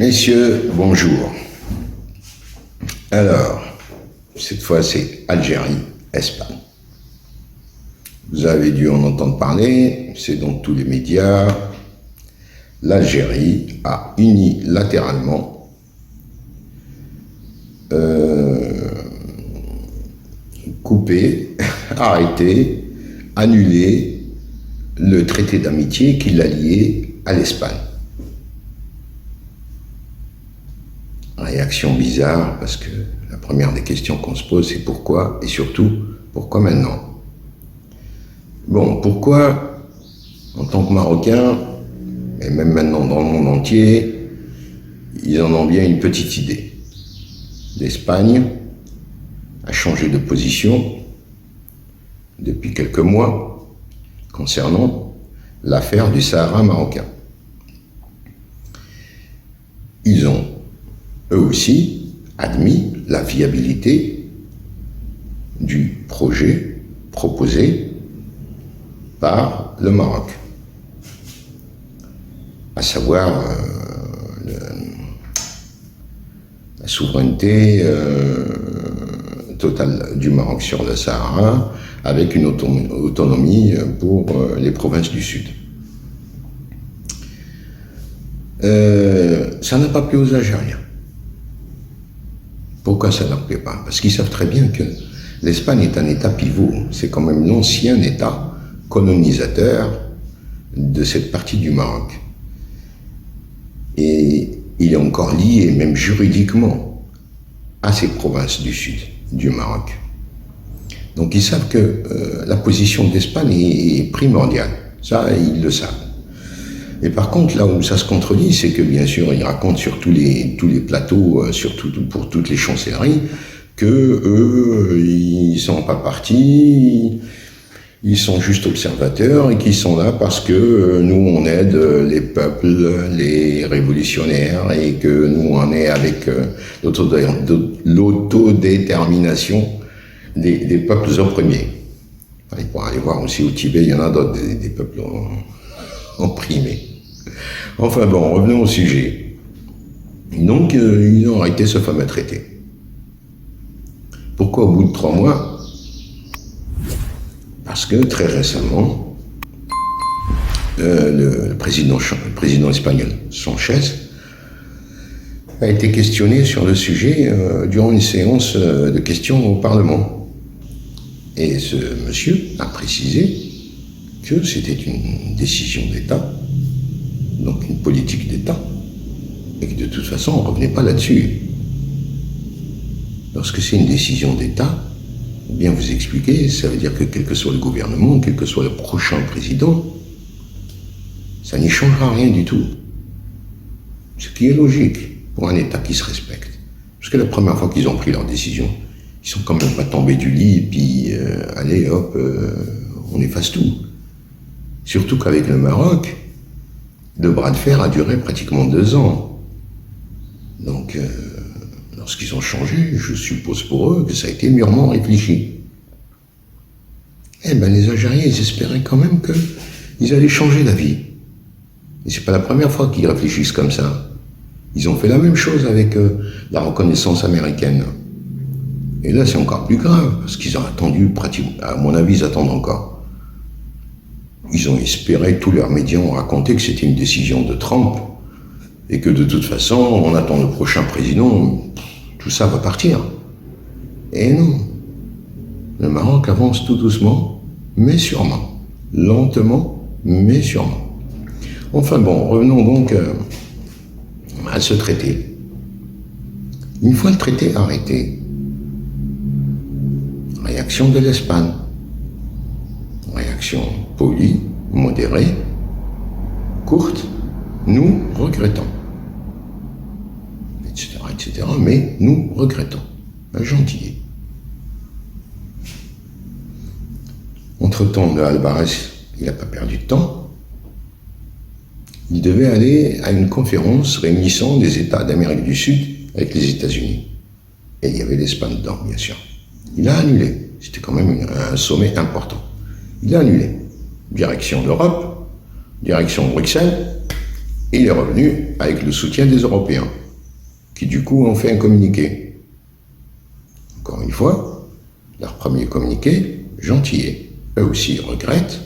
Messieurs, bonjour. Alors, cette fois c'est Algérie, Espagne. Vous avez dû en entendre parler, c'est dans tous les médias. L'Algérie a unilatéralement coupé, arrêté, annulé le traité d'amitié qui l'a lié à l'Espagne. Réaction bizarre, parce que la première des questions qu'on se pose, c'est pourquoi, et surtout, pourquoi maintenant? Bon, pourquoi, en tant que Marocains, et même maintenant dans le monde entier, ils en ont bien une petite idée. L'Espagne a changé de position depuis quelques mois concernant l'affaire du Sahara marocain. Ils ont eux aussi admis la viabilité du projet proposé par le Maroc, à savoir la souveraineté totale du Maroc sur le Sahara, avec une autonomie pour les provinces du Sud. Ça n'a pas plu aux Algériens. Pourquoi ça ne leur plaît pas? Parce qu'ils savent très bien que l'Espagne est un État pivot. C'est quand même l'ancien État colonisateur de cette partie du Maroc. Et il est encore lié, même juridiquement, à ces provinces du sud du Maroc. Donc ils savent que la position de l'Espagne est primordiale. Ça, ils le savent. Et par contre, là où ça se contredit, c'est que bien sûr, ils racontent sur tous les plateaux, surtout pour toutes les chancelleries, que eux, ils sont pas partis, ils sont juste observateurs et qu'ils sont là parce que nous, on aide les peuples, les révolutionnaires, et que nous, on est avec l'autodétermination des peuples opprimés. Il pourra aller voir aussi au Tibet, il y en a d'autres, des peuples opprimés. Enfin bon, revenons au sujet. Donc, ils ont arrêté ce fameux traité. Pourquoi au bout de 3 mois? Parce que très récemment, le président espagnol Sanchez a été questionné sur le sujet durant une séance de questions au Parlement. Et ce monsieur a précisé que c'était une décision d'État, donc une politique d'État, et que de toute façon on ne revenait pas là-dessus. Lorsque c'est une décision d'État, bien vous expliquer, ça veut dire que quel que soit le gouvernement, quel que soit le prochain président, ça n'y changera rien du tout. Ce qui est logique pour un État qui se respecte. Parce que la première fois qu'ils ont pris leur décision, ils sont quand même pas tombés du lit, et puis allez hop, on efface tout. Surtout qu'avec le Maroc, le bras de fer a duré pratiquement 2 ans. Donc, lorsqu'ils ont changé, je suppose pour eux que ça a été mûrement réfléchi. Eh bien, les Algériens, ils espéraient quand même qu'ils allaient changer d'avis. Et c'est pas la première fois qu'ils réfléchissent comme ça. Ils ont fait la même chose avec la reconnaissance américaine. Et là, c'est encore plus grave, parce qu'ils ont attendu, pratiquement, à mon avis, ils attendent encore. Ils ont espéré, tous leurs médias ont raconté que c'était une décision de Trump, et que de toute façon, on attend le prochain président, tout ça va partir. Et non. Le Maroc avance tout doucement, mais sûrement. Lentement, mais sûrement. Enfin bon, revenons donc à ce traité. Une fois le traité arrêté, réaction de l'Espagne. Réaction polie, modérée, courte, nous regrettons. Etc. Mais nous regrettons. Un gentillet. Entre-temps, le Alvarez, il n'a pas perdu de temps. Il devait aller à une conférence réunissant les États d'Amérique du Sud avec les États-Unis. Et il y avait l'Espagne dedans, bien sûr. Il a annulé. C'était quand même un sommet important. Il a annulé. Direction l'Europe, direction Bruxelles, Il est revenu avec le soutien des Européens, qui du coup ont fait un communiqué. Encore une fois, leur premier communiqué, gentillet. Eux aussi regrettent,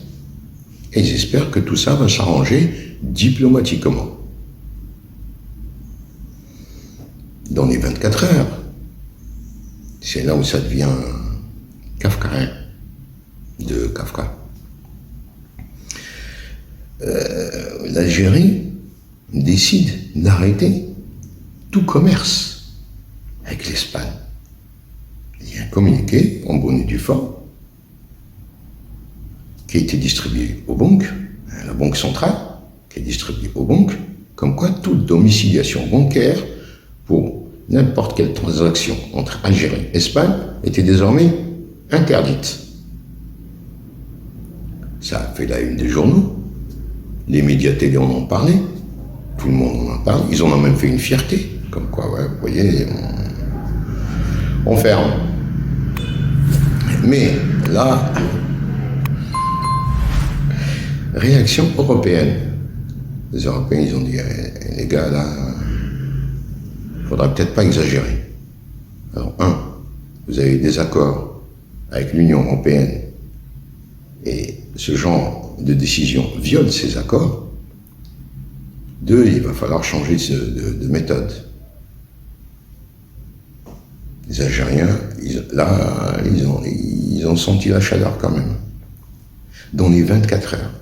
et ils espèrent que tout ça va s'arranger diplomatiquement. Dans les 24 heures, c'est là où ça devient kafkaïen, de Kafka. L'Algérie décide d'arrêter tout commerce avec l'Espagne. Il y a un communiqué en bonne et due forme qui a été distribué aux banques, la Banque centrale, qui est distribuée aux banques, comme quoi toute domiciliation bancaire pour n'importe quelle transaction entre Algérie et Espagne était désormais interdite. Ça a fait la une des journaux, les médias télé en ont parlé, tout le monde en a parlé, ils en ont même fait une fierté, comme quoi, ouais, vous voyez, on ferme. Mais là, réaction européenne. Les Européens, ils ont dit, les gars, là, faudrait peut-être pas exagérer. Alors, vous avez des accords avec l'Union européenne et ce genre de décision viole ces accords. 2, il va falloir changer de méthode. Les Algériens, ils ont senti la chaleur quand même. Dans les 24 heures.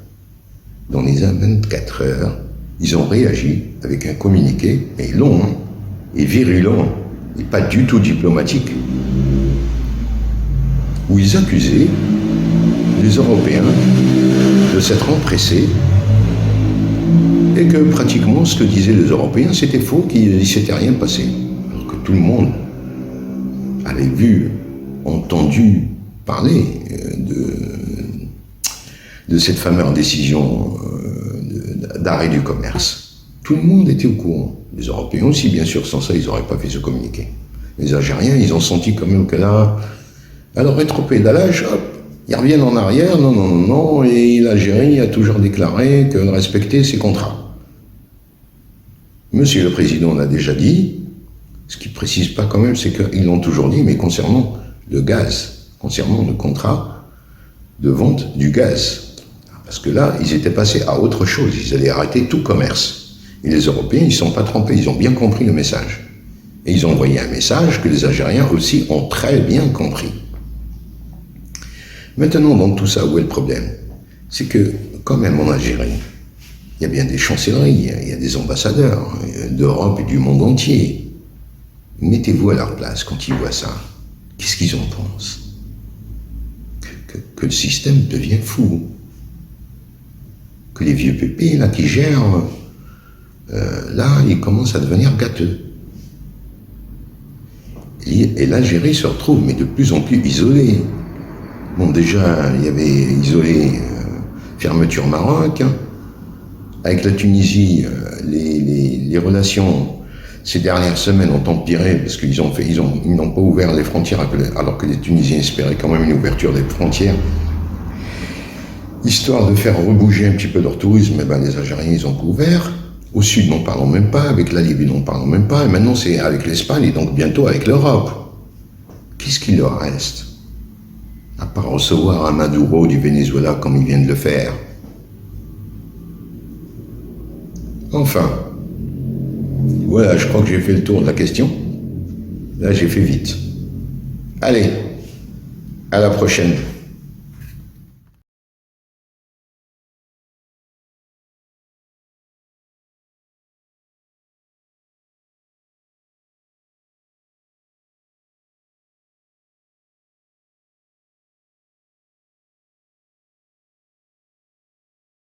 Dans les 24 heures, ils ont réagi avec un communiqué, et long, et virulent, et pas du tout diplomatique, où ils accusaient les Européens de s'être empressés et que pratiquement ce que disaient les Européens c'était faux, qu'il ne s'était rien passé. Alors que tout le monde avait vu, entendu parler de cette fameuse décision d'arrêt du commerce. Tout le monde était au courant. Les Européens aussi, bien sûr, sans ça, ils n'auraient pas fait ce communiqué. Les Algériens, ils ont senti quand même que là, alors rétropédalage, hop, ils reviennent en arrière, non, et l'Algérie a toujours déclaré qu'elle respectait ses contrats. Monsieur le Président l'a déjà dit, ce qu'il ne précise pas quand même, c'est qu'ils l'ont toujours dit, mais concernant le gaz, concernant le contrat de vente du gaz. Parce que là, ils étaient passés à autre chose, ils allaient arrêter tout commerce. Et les Européens, ils ne sont pas trompés, ils ont bien compris le message. Et ils ont envoyé un message que les Algériens aussi ont très bien compris. Maintenant, dans tout ça, où est le problème? C'est que, quand même en Algérie, il y a bien des chancelleries, il y a des ambassadeurs d'Europe et du monde entier. Mettez-vous à leur place quand ils voient ça. Qu'est-ce qu'ils en pensent? Que le système devient fou. Que les vieux pépés, là, qui gèrent, là, ils commencent à devenir gâteux. Et l'Algérie se retrouve, mais de plus en plus isolée. Bon, déjà, il y avait isolé fermeture Maroc. Avec la Tunisie, les relations ces dernières semaines ont empiré parce qu'ils n'ont pas ouvert les frontières alors que les Tunisiens espéraient quand même une ouverture des frontières. Histoire de faire rebouger un petit peu leur tourisme, eh ben, les Algériens, ils ont ouvert. Au sud, n'en parlons même pas. Avec la Libye, n'en parlons même pas. Et maintenant, c'est avec l'Espagne et donc bientôt avec l'Europe. Qu'est-ce qu'il leur reste? À part recevoir un Maduro du Venezuela comme ils viennent de le faire. Enfin, voilà, je crois que j'ai fait le tour de la question. Là, j'ai fait vite. Allez, à la prochaine.